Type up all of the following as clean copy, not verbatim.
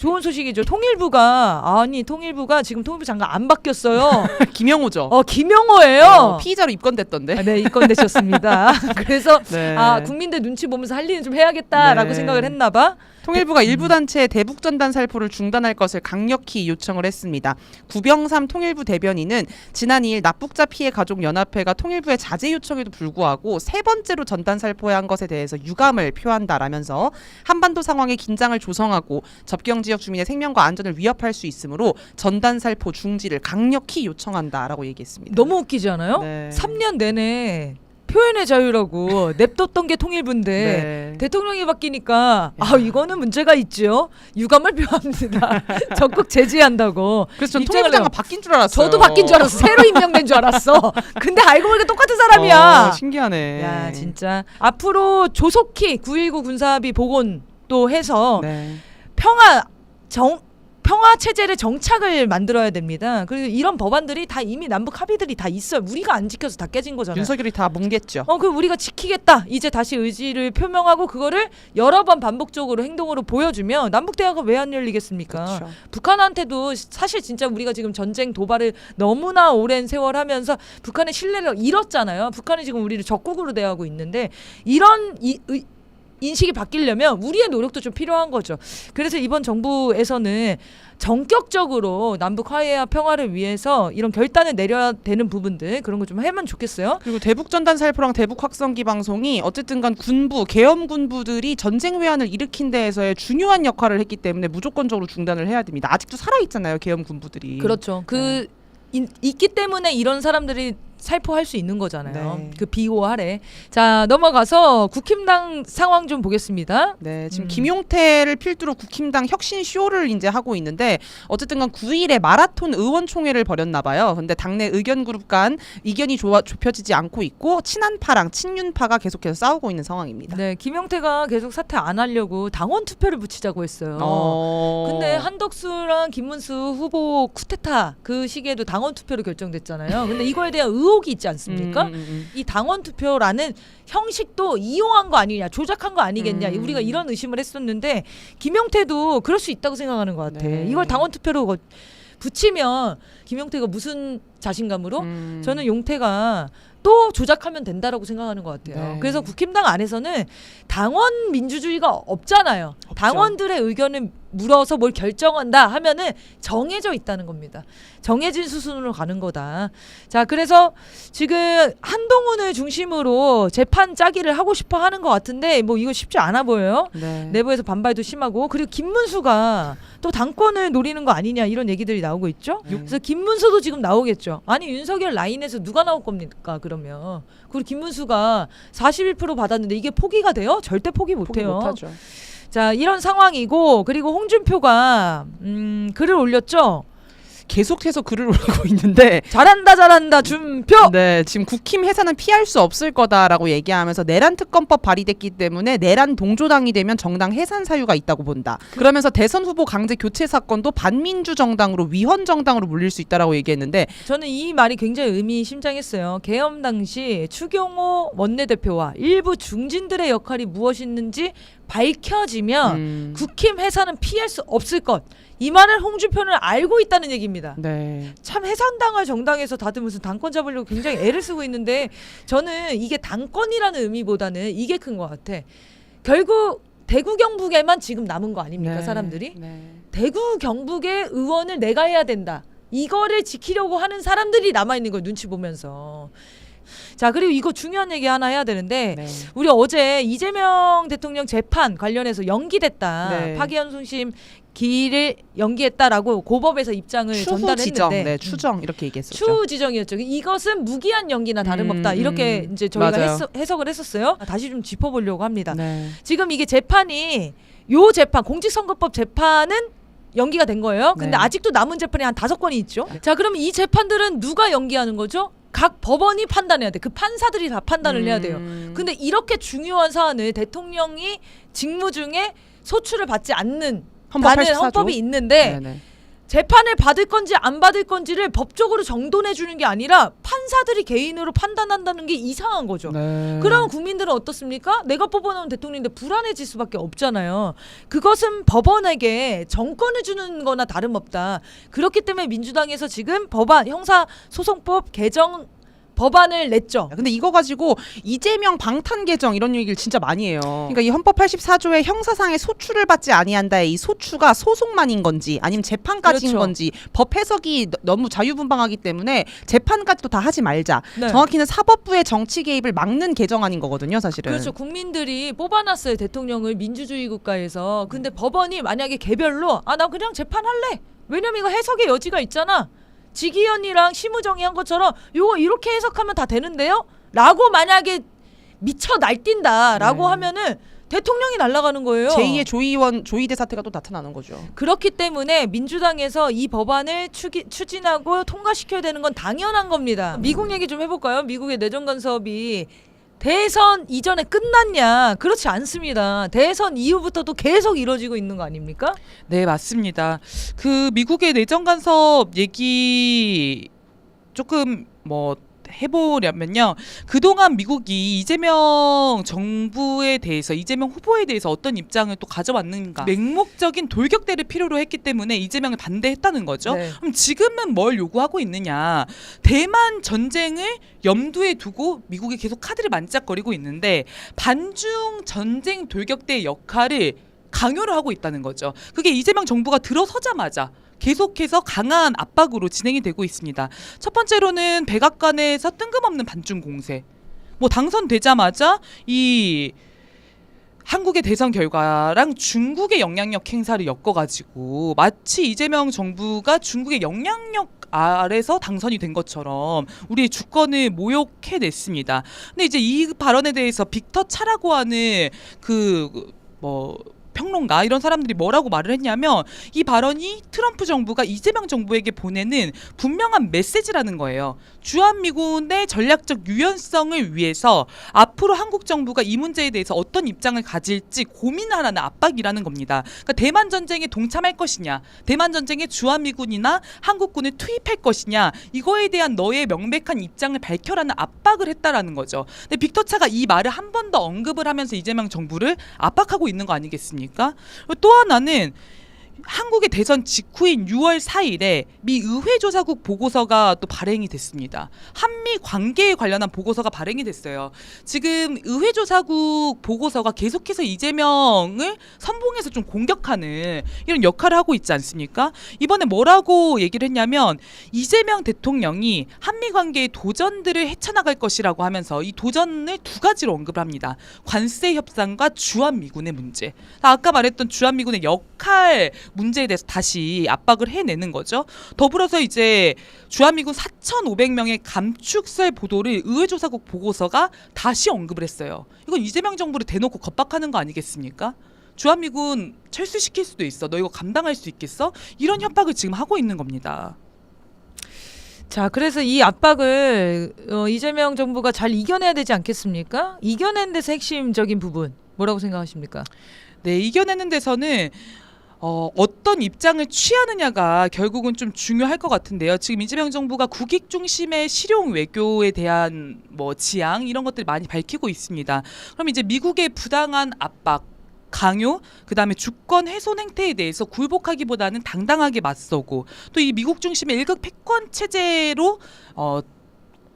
좋은 소식이죠. 통일부가 지금 통일부 장관 안 바뀌었어요. 김영호죠. 김영호예요. 피의자로 입건됐던데. 네, 입건되셨습니다. 그래서 네. 국민들 눈치 보면서 할 일은 좀 해야겠다라고 네. 생각을 했나 봐. 통일부가 일부 단체의 대북 전단 살포를 중단할 것을 강력히 요청을 했습니다. 구병삼 통일부 대변인은 지난 2일 납북자 피해 가족 연합회가 통일부의 자제 요청에도 불구하고 세 번째로 전단 살포한 것에 대해서 유감을 표한다라면서 한반도 상황에 긴장을 조성하고 접경 지역 주민의 생명과 안전을 위협할 수 있으므로 전단 살포 중지를 강력히 요청한다라고 얘기했습니다. 너무 웃기지 않아요? 네. 3년 내내 표현의 자유라고 냅뒀던 게 통일부인데 네. 대통령이 바뀌니까 이거는 문제가 있죠. 유감을 표합니다. 적극 제지한다고. 그래서 전 입장을 통일부 장관 내요. 바뀐 줄 알았어요. 저도 바뀐 줄 알았어. 새로 임명된 줄 알았어. 근데 알고 보니까 똑같은 사람이야. 신기하네. 야 진짜 앞으로 조속히 9.19 군사합의 복원 또 해서 네. 평화 체제를 정착을 만들어야 됩니다. 그리고 이런 법안들이 다 이미 남북 합의들이 다 있어요. 우리가 안 지켜서 다 깨진 거잖아요. 윤석열이 다 뭉갰죠. 그 우리가 지키겠다. 이제 다시 의지를 표명하고 그거를 여러 번 반복적으로 행동으로 보여주면 남북 대화가 왜 안 열리겠습니까? 그렇죠. 북한한테도 사실 진짜 우리가 지금 전쟁 도발을 너무나 오랜 세월 하면서 북한의 신뢰를 잃었잖아요. 북한이 지금 우리를 적국으로 대하고 있는데 이런 인식이 바뀌려면 우리의 노력도 좀 필요한 거죠. 그래서 이번 정부에서는 전격적으로 남북 화해와 평화를 위해서 이런 결단을 내려야 되는 부분들 그런 거 좀 하면 좋겠어요. 그리고 대북 전단 살포랑 대북 확성기 방송이 어쨌든간 계엄 군부들이 전쟁 회한을 일으킨 데에서의 중요한 역할을 했기 때문에 무조건적으로 중단을 해야 됩니다. 아직도 살아 있잖아요, 계엄 군부들이. 그렇죠. 있기 때문에 이런 사람들이 살포할 수 있는 거잖아요. 네. 그 비호 아래. 자 넘어가서 국힘당 상황 좀 보겠습니다. 네, 지금 김용태를 필두로 국힘당 혁신 쇼를 이제 하고 있는데 어쨌든간 9일에 마라톤 의원총회를 벌였나 봐요. 근데 당내 의견 그룹 간 이견이 좁혀지지 않고 있고 친한파랑 친윤파가 계속해서 싸우고 있는 상황입니다. 네, 김용태가 계속 사퇴 안 하려고 당원 투표를 붙이자고 했어요. 근데 한덕수랑 김문수 후보 쿠데타 그 시기에도 당원 투표로 결정됐잖아요. 근데 이거에 대한 의혹이 있지 않습니까? 이 당원 투표라는 형식도 이용한 거 아니냐, 조작한 거 아니겠냐, 우리가 이런 의심을 했었는데 김용태도 그럴 수 있다고 생각하는 것 같아. 네. 이걸 당원 투표로 붙이면 김용태가 무슨 자신감으로? 저는 용태가 또 조작하면 된다라고 생각하는 것 같아요. 네. 그래서 국힘당 안에서는 당원 민주주의가 없잖아요. 없죠. 당원들의 의견을 물어서 뭘 결정한다 하면은 정해져 있다는 겁니다. 정해진 수순으로 가는 거다. 자, 그래서 지금 한동훈을 중심으로 재판 짜기를 하고 싶어 하는 것 같은데 뭐 이거 쉽지 않아 보여요. 네. 내부에서 반발도 심하고 그리고 김문수가 또 당권을 노리는 거 아니냐 이런 얘기들이 나오고 있죠. 그래서 김문수도 지금 나오겠죠. 아니 윤석열 라인에서 누가 나올 겁니까 그러면. 그리고 김문수가 41% 받았는데 이게 포기가 돼요? 절대 포기 못해요. 못하죠. 자 이런 상황이고 그리고 홍준표가 글을 올렸죠. 계속해서 글을 올리고 있는데 잘한다 준표. 네, 지금 국힘 해산은 피할 수 없을 거다라고 얘기하면서 내란 특검법 발의됐기 때문에 내란 동조당이 되면 정당 해산 사유가 있다고 본다. 그러면서 대선 후보 강제 교체 사건도 반민주 정당으로 위헌 정당으로 물릴 수 있다라고 얘기했는데 저는 이 말이 굉장히 의미심장했어요. 계엄 당시 추경호 원내대표와 일부 중진들의 역할이 무엇이었는지 밝혀지면 국힘 해산은 피할 수 없을 것. 이 말을 홍준표는 알고 있다는 얘기입니다. 네. 참 해산당할 정당에서 다들 무슨 당권 잡으려고 굉장히 애를 쓰고 있는데 저는 이게 당권이라는 의미보다는 이게 큰 것 같아. 결국 대구 경북에만 지금 남은 거 아닙니까? 네. 사람들이. 네. 대구 경북의 의원을 내가 해야 된다. 이거를 지키려고 하는 사람들이 남아있는 걸 눈치 보면서. 자 그리고 이거 중요한 얘기 하나 해야 되는데 네. 우리 어제 이재명 대통령 재판 관련해서 연기됐다. 네. 파기환 송심 기일을 연기했다라고 고법에서 입장을 전달했는데 네, 추정 이렇게 얘기했었죠. 추지정이었죠. 이것은 무기한 연기나 다름없다. 이렇게 이제 저희가 맞아요. 해석을 했었어요. 다시 좀 짚어보려고 합니다. 네. 지금 이게 재판이 요 재판 공직선거법 재판은 연기가 된 거예요. 근데 네. 아직도 남은 재판이 한 5건이 있죠. 자 그러면 이 재판들은 누가 연기하는 거죠? 각 법원이 판단해야 돼. 그 판사들이 다 판단을 해야 돼요. 근데 이렇게 중요한 사안을 대통령이 직무 중에 소출을 받지 않는 헌법 다른 84조? 헌법이 있는데 네네. 재판을 받을 건지 안 받을 건지를 법적으로 정돈해 주는 게 아니라 판사들이 개인으로 판단한다는 게 이상한 거죠. 네. 그럼 국민들은 어떻습니까? 내가 뽑아놓은 대통령인데 불안해질 수밖에 없잖아요. 그것은 법원에게 정권을 주는 거나 다름없다. 그렇기 때문에 민주당에서 지금 법안, 형사소송법 개정 법안을 냈죠. 근데 이거 가지고 이재명 방탄 개정 이런 얘기를 진짜 많이 해요. 그러니까 이 헌법 84조의 형사상의 소추를 받지 아니한다의 이 소추가 소송만인 건지 아니면 재판까지인 그렇죠. 건지 법 해석이 너무 자유분방하기 때문에 재판까지도 다 하지 말자. 네. 정확히는 사법부의 정치 개입을 막는 개정안인 거거든요, 사실은. 그렇죠. 국민들이 뽑아놨어요. 대통령을 민주주의 국가에서. 근데 법원이 만약에 개별로 나 그냥 재판할래. 왜냐면 이거 해석의 여지가 있잖아. 지기현이랑 심우정이 한 것처럼 요거 이렇게 해석하면 다 되는데요? 라고 만약에 미쳐 날뛴다 라고 네. 하면은 대통령이 날아가는 거예요. 제2의 조이대 사태가 또 나타나는 거죠. 그렇기 때문에 민주당에서 이 법안을 추진하고 통과시켜야 되는 건 당연한 겁니다. 미국 얘기 좀 해볼까요? 미국의 내정 간섭이 대선 이전에 끝났냐? 그렇지 않습니다. 대선 이후부터도 계속 이루어지고 있는 거 아닙니까? 네, 맞습니다. 그 미국의 내정 간섭 얘기 조금 뭐 해보려면요. 그동안 미국이 이재명 정부에 대해서 이재명 후보에 대해서 어떤 입장을 또 가져왔는가 맹목적인 돌격대를 필요로 했기 때문에 이재명을 반대했다는 거죠. 네. 그럼 지금은 뭘 요구하고 있느냐. 대만 전쟁을 염두에 두고 미국이 계속 카드를 만지작거리고 있는데 반중 전쟁 돌격대의 역할을 강요를 하고 있다는 거죠. 그게 이재명 정부가 들어서자마자 계속해서 강한 압박으로 진행이 되고 있습니다. 첫 번째로는 백악관에서 뜬금없는 반중 공세. 뭐 당선되자마자 이 한국의 대선 결과랑 중국의 영향력 행사를 엮어가지고 마치 이재명 정부가 중국의 영향력 아래서 당선이 된 것처럼 우리의 주권을 모욕해냈습니다. 근데 이제 이 발언에 대해서 빅터 차라고 하는 평론가 이런 사람들이 뭐라고 말을 했냐면 이 발언이 트럼프 정부가 이재명 정부에게 보내는 분명한 메시지라는 거예요. 주한미군의 전략적 유연성을 위해서 앞으로 한국 정부가 이 문제에 대해서 어떤 입장을 가질지 고민하라는 압박이라는 겁니다. 그러니까 대만 전쟁에 동참할 것이냐, 대만 전쟁에 주한미군이나 한국군을 투입할 것이냐, 이거에 대한 너의 명백한 입장을 밝혀라는 압박을 했다라는 거죠. 근데 빅터 차가 이 말을 한 번 더 언급을 하면서 이재명 정부를 압박하고 있는 거 아니겠습니까? 또 하나는 한국의 대선 직후인 6월 4일에 미 의회조사국 보고서가 또 발행이 됐습니다. 한미 관계에 관련한 보고서가 발행이 됐어요. 지금 의회조사국 보고서가 계속해서 이재명을 선봉해서 좀 공격하는 이런 역할을 하고 있지 않습니까? 이번에 뭐라고 얘기를 했냐면 이재명 대통령이 한미 관계의 도전들을 헤쳐나갈 것이라고 하면서 이 도전을 두 가지로 언급을 합니다. 관세 협상과 주한미군의 문제. 아까 말했던 주한미군의 역할 문제에 대해서 다시 압박을 해내는 거죠. 더불어서 이제 주한미군 4,500명의 감축설 보도를 의회조사국 보고서가 다시 언급을 했어요. 이건 이재명 정부를 대놓고 겁박하는 거 아니겠습니까? 주한미군 철수시킬 수도 있어. 너 이거 감당할 수 있겠어? 이런 협박을 지금 하고 있는 겁니다. 자, 그래서 이 압박을 이재명 정부가 잘 이겨내야 되지 않겠습니까? 이겨낸 데서 핵심적인 부분 뭐라고 생각하십니까? 네, 이겨내는 데서는 어떤 입장을 취하느냐가 결국은 좀 중요할 것 같은데요. 지금 이재명 정부가 국익 중심의 실용 외교에 대한 지향 이런 것들을 많이 밝히고 있습니다. 그럼 이제 미국의 부당한 압박, 강요, 그다음에 주권 훼손 행태에 대해서 굴복하기보다는 당당하게 맞서고 또 이 미국 중심의 일극 패권 체제로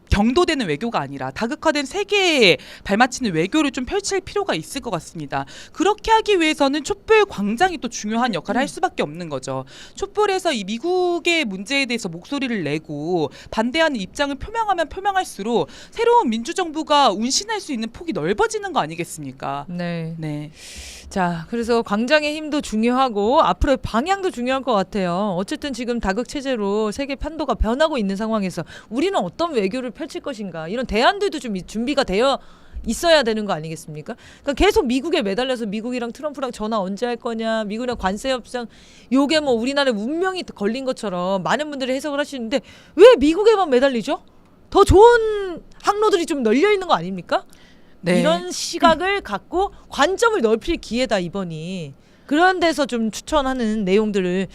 경도되는 외교가 아니라 다극화된 세계에 발맞추는 외교를 좀 펼칠 필요가 있을 것 같습니다. 그렇게 하기 위해서는 촛불 광장이 또 중요한 역할을 할 수밖에 없는 거죠. 촛불에서 이 미국의 문제에 대해서 목소리를 내고 반대하는 입장을 표명하면 표명할수록 새로운 민주정부가 운신할 수 있는 폭이 넓어지는 거 아니겠습니까? 네. 네. 자, 그래서 광장의 힘도 중요하고 앞으로의 방향도 중요할 것 같아요. 어쨌든 지금 다극 체제로 세계 판도가 변하고 있는 상황에서 우리는 어떤 외교를 펼칠 것인가 이런 대안들도 좀 준비가 되어 있어야 되는 거 아니겠습니까? 그러니까 계속 미국에 매달려서 미국이랑 트럼프랑 전화 언제 할 거냐, 미국이랑 관세 협상 요게 우리나라의 운명이 걸린 것처럼 많은 분들이 해석을 하시는데 왜 미국에만 매달리죠? 더 좋은 항로들이 좀 널려 있는 거 아닙니까? 네. 이런 시각을 갖고 관점을 넓힐 기회다 이번이. 그런 데서 좀 추천하는 내용들을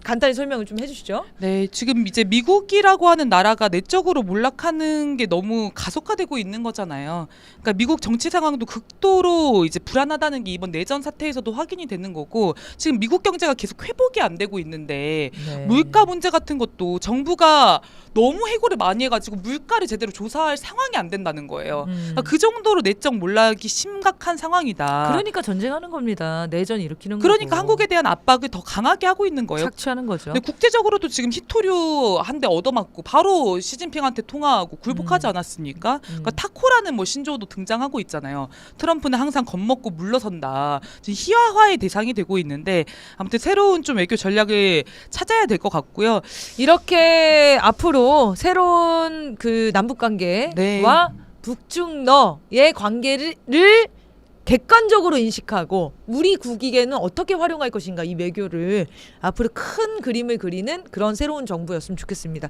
간단히 설명을 좀 해주시죠. 네, 지금 이제 미국이라고 하는 나라가 내적으로 몰락하는 게 너무 가속화되고 있는 거잖아요. 그러니까 미국 정치 상황도 극도로 이제 불안하다는 게 이번 내전 사태에서도 확인이 되는 거고, 지금 미국 경제가 계속 회복이 안 되고 있는데 네. 물가 문제 같은 것도 정부가 너무 해고를 많이 해가지고 물가를 제대로 조사할 상황이 안 된다는 거예요. 그러니까 그 정도로 내적 몰락이 심각한 상황이다. 그러니까 전쟁하는 겁니다. 내전 일으키는 그러니까 거고. 한국에 대한 압박을 더 강하게 하고 있는 거예요. 착취하는 거죠. 근데 국제적으로도 지금 히토류 한 대 얻어맞고 바로 시진핑한테 통화하고 굴복하지 않았습니까? 그러니까 타코라는 뭐 신조어도 등장하고 있잖아요. 트럼프는 항상 겁먹고 물러선다. 지금 희화화의 대상이 되고 있는데 아무튼 새로운 좀 외교 전략을 찾아야 될 것 같고요. 이렇게 앞으로 새로운 그 남북 관계와 네. 북중러의 관계를 객관적으로 인식하고 우리 국익에는 어떻게 활용할 것인가 이 외교를 앞으로 큰 그림을 그리는 그런 새로운 정부였으면 좋겠습니다.